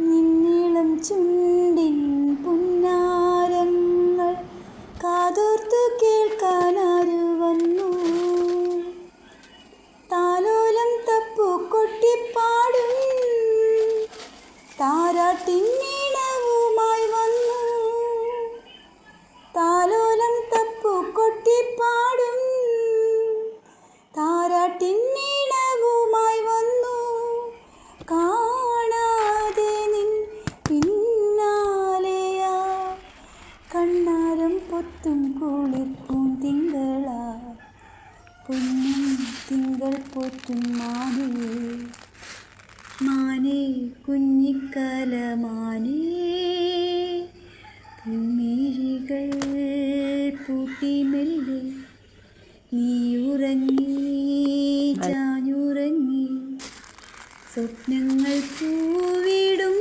നിന്നിളം ചുണ്ടിൻ പുന്നാരങ്ങൾ കാതോർത്തു കേൾക്കാനാരു വന്നു. താലോലം തപ്പു കൊട്ടിപ്പാടും താരാട്ടിന്നീണവുമായി വന്നു. താലോലം തപ്പു കൊട്ടിപ്പാടും താരാട്ടിന്നീണവുമായി വന്നു. കാണാതെ നിൻ പിന്നാലെയാ കണ്ണാരം പൊത്തും കുളിർപ്പൂം തിങ്കളാ പൊന്നും തിങ്കൾ പോറ്റും മാനേ മാനേ കുഞ്ഞിക്കല മാനേ. പുൻമിഴികൾ പൂട്ടി മെല്ലെ നീയുറങ്ങി ചാഞ്ഞുറങ്ങി. സ്വപ്നങ്ങൾ പൂവിടും